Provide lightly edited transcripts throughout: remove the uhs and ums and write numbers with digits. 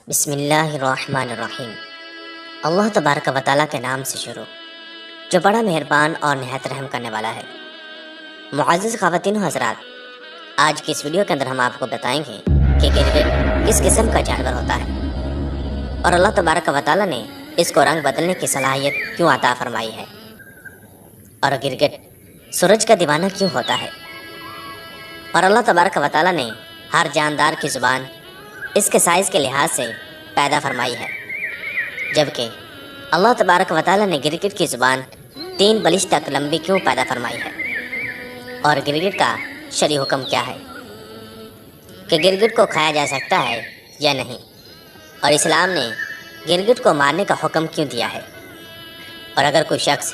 بسم اللہ الرحمن الرحیم۔ اللہ تبارک و تعالیٰ کے نام سے شروع جو بڑا مہربان اور نہایت رحم کرنے والا ہے۔ معزز خواتین و حضرات، آج کی اس ویڈیو کے اندر ہم آپ کو بتائیں گے کہ گرگٹ کس قسم کا جانور ہوتا ہے اور اللہ تبارک و تعالیٰ نے اس کو رنگ بدلنے کی صلاحیت کیوں عطا فرمائی ہے، اور گرگٹ سورج کا دیوانہ کیوں ہوتا ہے، اور اللہ تبارک و تعالیٰ نے ہر جاندار کی زبان اس کے سائز کے لحاظ سے پیدا فرمائی ہے، جبکہ اللہ تبارک و تعالیٰ نے گرگٹ کی زبان 3 بلش تک لمبی کیوں پیدا فرمائی ہے، اور گرگٹ کا شرعی حکم کیا ہے کہ گرگٹ کو کھایا جا سکتا ہے یا نہیں، اور اسلام نے گرگٹ کو مارنے کا حکم کیوں دیا ہے، اور اگر کوئی شخص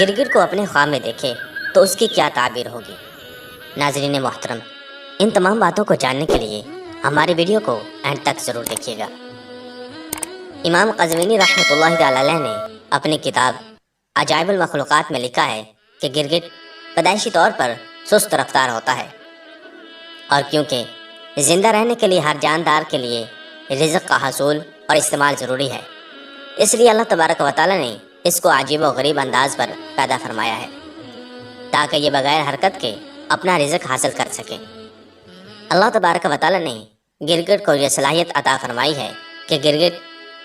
گرگٹ کو اپنے خواب میں دیکھے تو اس کی کیا تعبیر ہوگی۔ ناظرین محترم، ان تمام باتوں کو جاننے کے لیے ہماری ویڈیو کو اینڈ تک ضرور دیکھیے گا۔ امام قزوینی رحمۃ اللہ تعالی علیہ نے اپنی کتاب عجائب المخلوقات میں لکھا ہے کہ گرگٹ پیدائشی طور پر سست رفتار ہوتا ہے، اور کیونکہ زندہ رہنے کے لیے ہر جاندار کے لیے رزق کا حصول اور استعمال ضروری ہے، اس لیے اللہ تبارک و تعالیٰ نے اس کو عجیب و غریب انداز پر پیدا فرمایا ہے تاکہ یہ بغیر حرکت کے اپنا رزق حاصل کر سکے۔ اللہ تبارک و تعالیٰ نے گرگٹ کو یہ صلاحیت عطا فرمائی ہے کہ گرگٹ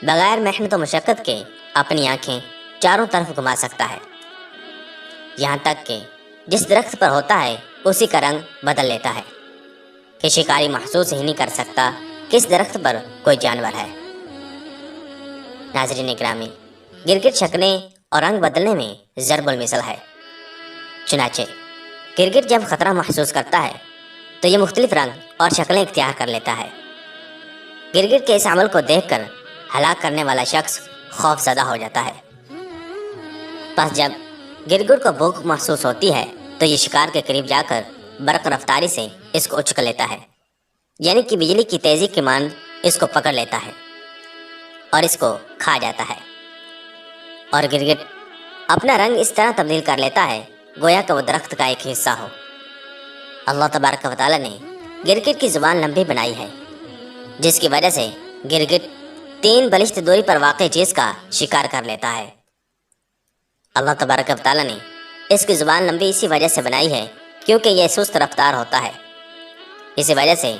بغیر محنت و مشقت کے اپنی آنکھیں چاروں طرف گھما سکتا ہے، یہاں تک کہ جس درخت پر ہوتا ہے اسی کا رنگ بدل لیتا ہے کہ شکاری محسوس ہی نہیں کر سکتا کس درخت پر کوئی جانور ہے۔ ناظرین گرامی، گرگٹ شکلیں اور رنگ بدلنے میں ضرب المثل ہے، چنانچہ گرگٹ جب خطرہ محسوس کرتا ہے تو یہ مختلف رنگ اور شکلیں اختیار کر لیتا ہے۔ گرگٹ کے اس عمل کو دیکھ کر ہلاک کرنے والا شخص خوف زدہ ہو جاتا ہے، پس جب گرگٹ کو بھوک محسوس ہوتی ہے تو یہ شکار کے قریب جا کر برق رفتاری سے اس کو اچک لیتا ہے، یعنی کہ بجلی کی تیزی کی مانند اس کو پکڑ لیتا ہے اور اس کو کھا جاتا ہے، اور گرگٹ اپنا رنگ اس طرح تبدیل کر لیتا ہے گویا کہ وہ درخت کا ایک حصہ ہو۔ اللہ تبارک و تعالیٰ نے گرگٹ کی زبان لمبی بنائی ہے، جس کی وجہ سے گرگٹ 3 بلشت دوری پر واقع چیز کا شکار کر لیتا ہے۔ اللہ تبارک و تعالیٰ نے اس کی زبان لمبی اسی وجہ سے بنائی ہے کیونکہ یہ سست رفتار ہوتا ہے، اسی وجہ سے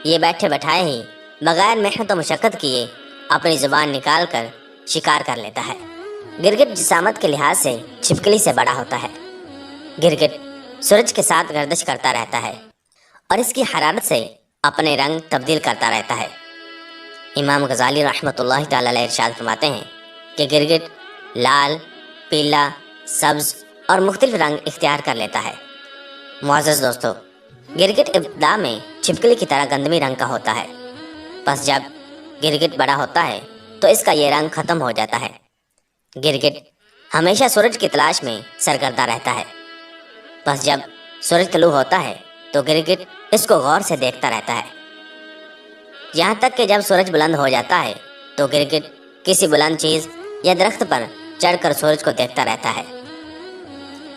یہ بیٹھے بٹھائے ہی بغیر محنت و مشقت کیے اپنی زبان نکال کر شکار کر لیتا ہے۔ گرگٹ جسامت کے لحاظ سے چھپکلی سے بڑا ہوتا ہے۔ گرگٹ سورج کے ساتھ گردش کرتا رہتا ہے اور اس کی حرارت سے اپنے رنگ تبدیل کرتا رہتا ہے۔ امام غزالی رحمۃ اللہ تعالی علیہ ارشاد فرماتے ہیں کہ گرگٹ لال، پیلا، سبز اور مختلف رنگ اختیار کر لیتا ہے۔ معزز دوستو، گرگٹ ابتدا میں چھپکلی کی طرح گندمی رنگ کا ہوتا ہے، پس جب گرگٹ بڑا ہوتا ہے تو اس کا یہ رنگ ختم ہو جاتا ہے۔ گرگٹ ہمیشہ سورج کی تلاش میں سرگردہ رہتا ہے، بس جب سورج طلوع ہوتا ہے تو گرگٹ اس کو غور سے دیکھتا رہتا ہے، یہاں تک کہ جب سورج بلند ہو جاتا ہے تو گرگٹ کسی بلند چیز یا درخت پر چڑھ کر سورج کو دیکھتا رہتا ہے۔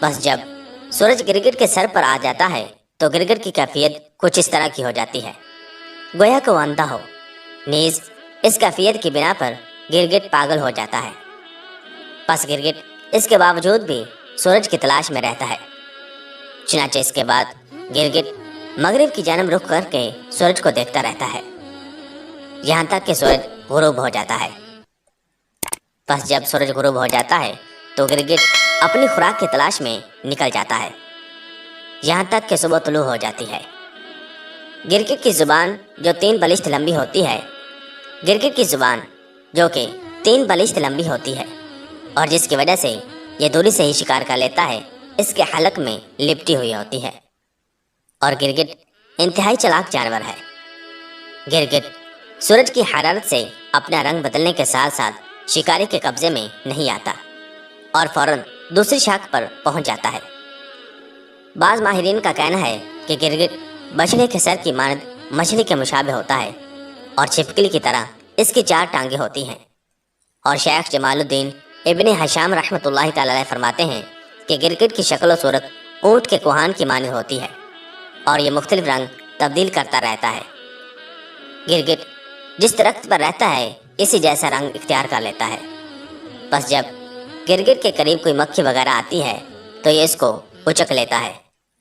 بس جب سورج گرگٹ کے سر پر آ جاتا ہے تو گرگٹ کی کیفیت کچھ اس طرح کی ہو جاتی ہے گویا کہ وہ اندھا ہو، نیز اس کیفیت کی بنا پر گرگٹ پاگل ہو جاتا ہے، پس گرگٹ اس کے باوجود بھی سورج کی تلاش میں رہتا ہے، چنانچہ اس کے بعد گرگٹ مغرب کی جانب رخ کر کے سورج کو دیکھتا رہتا ہے یہاں تک کہ سورج غروب ہو جاتا ہے۔ پس جب سورج غروب ہو جاتا ہے تو گرگٹ اپنی خوراک کی تلاش میں نکل جاتا ہے یہاں تک کہ صبح طلوع ہو جاتی ہے۔ گرگٹ کی زبان جو 3 بلشت لمبی ہوتی ہے، گرگٹ کی زبان جو کہ 3 بلشت لمبی ہوتی ہے اور جس کی وجہ سے یہ دوری سے ہی شکار کر لیتا ہے، اس کے حلق میں لپٹی ہوئی ہوتی ہے، اور گرگٹ انتہائی چالاک جانور ہے۔ گرگٹ سورج کی حرارت سے اپنا رنگ بدلنے کے ساتھ ساتھ شکاری کے قبضے میں نہیں آتا اور فوراً دوسری شاخ پر پہنچ جاتا ہے۔ بعض ماہرین کا کہنا ہے کہ گرگٹ بچڑے کے سر کی مانند مچھلی کے مشابہ ہوتا ہے اور چھپکلی کی طرح اس کی 4 ٹانگیں ہوتی ہیں، اور شیخ جمال الدین ابن حشام رحمۃ اللہ تعالی علیہ فرماتے ہیں کہ گرگٹ کی شکل و صورت اونٹ کے کوہان کی مانند ہوتی ہے اور یہ مختلف رنگ تبدیل کرتا رہتا ہے۔ گرگٹ جس درخت پر رہتا ہے اسی جیسا رنگ اختیار کر لیتا ہے۔ بس جب گرگٹ کے قریب کوئی مکھی وغیرہ آتی ہے تو یہ اس کو اچک لیتا ہے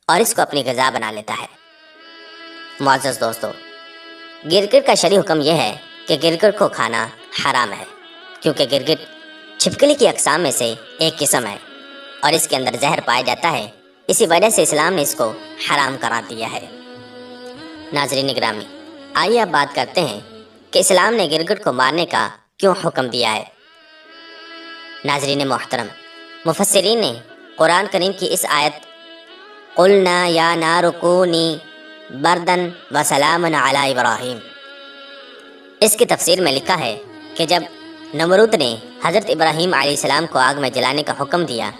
اور اس کو اپنی غذا بنا لیتا ہے۔ معزز دوستو، گرگٹ کا شرعی حکم یہ ہے کہ گرگٹ کو کھانا حرام ہے، کیونکہ گرگٹ چھپکلی کی اقسام میں سے ایک قسم ہے اور اس کے اندر زہر پایا جاتا ہے۔ اسی وجہ سے اسلام نے اس کو حرام قرار دیا ہے۔ ناظرین گرامی، آئیے اب بات کرتے ہیں کہ اسلام نے گرگٹ کو مارنے کا کیوں حکم دیا ہے۔ ناظرین محترم، مفسرین نے قرآن کریم کی اس آیت قُلْنَا يَا نَارُ كُونِي بَرْدًا وَسَلَامًا عَلَىٰ ابراہیم، اس کی تفسیر میں لکھا ہے کہ جب نمرود نے حضرت ابراہیم علیہ السلام کو آگ میں جلانے کا حکم دیا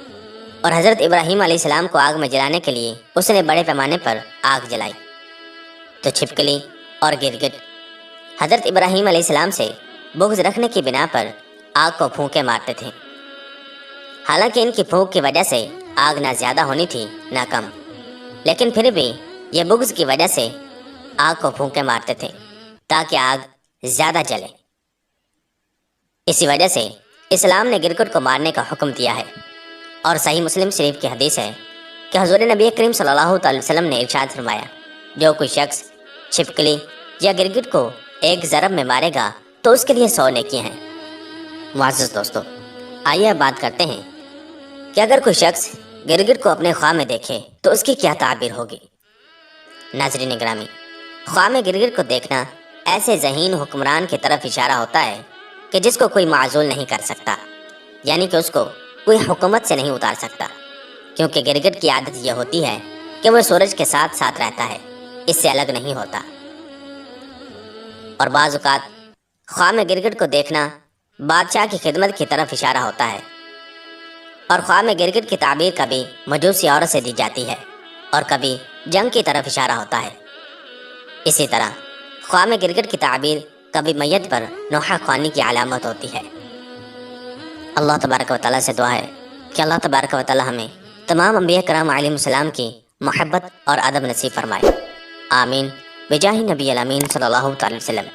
اور حضرت ابراہیم علیہ السلام کو آگ میں جلانے کے لیے اس نے بڑے پیمانے پر آگ جلائی، تو چھپکلی اور گرگٹ حضرت ابراہیم علیہ السلام سے بغض رکھنے کی بنا پر آگ کو پھونکے مارتے تھے۔ حالانکہ ان کی پھونک کی وجہ سے آگ نہ زیادہ ہونی تھی نہ کم، لیکن پھر بھی یہ بغض کی وجہ سے آگ کو پھونکے مارتے تھے تاکہ آگ زیادہ جلے۔ اسی وجہ سے اسلام نے گرگٹ کو مارنے کا حکم دیا ہے، اور صحیح مسلم شریف کی حدیث ہے کہ حضور نبی کریم صلی اللہ علیہ وسلم نے ارشاد فرمایا، جو کوئی شخص چھپکلی یا گرگٹ کو ایک ضرب میں مارے گا تو اس کے لیے 100 نیکیاں ہیں۔ معزز دوستو، آئیے اب بات کرتے ہیں کہ اگر کوئی شخص گرگٹ کو اپنے خواہ میں دیکھے تو اس کی کیا تعبیر ہوگی۔ ناظرین گرامی، خواہ میں گرگٹ کو دیکھنا ایسے ذہین حکمران کی طرف اشارہ ہوتا ہے کہ جس کو کوئی معزول نہیں کر سکتا، یعنی کہ اس کو کوئی حکومت سے نہیں اتار سکتا، کیونکہ گرگٹ کی عادت یہ ہوتی ہے کہ وہ سورج کے ساتھ ساتھ رہتا ہے، اس سے الگ نہیں ہوتا۔ اور بعض اوقات خواہ میں گرگٹ کو دیکھنا بادشاہ کی خدمت کی طرف اشارہ ہوتا ہے، اور خواہ میں گرگٹ کی تعبیر کبھی مجوسی عورت سے دی جاتی ہے اور کبھی جنگ کی طرف اشارہ ہوتا ہے۔ اسی طرح خواہ میں گرگٹ کی تعبیر کبھی میت پر نوحہ خوانی کی علامت ہوتی ہے۔ اللہ تبارک و تعالیٰ سے دعا ہے کہ اللہ تبارک و تعالیٰ ہمیں تمام انبیاء کرام علیہ السلام کی محبت اور ادب نصیب فرمائے، آمین، بجاہ نبی الامین صلی اللہ علیہ وسلم۔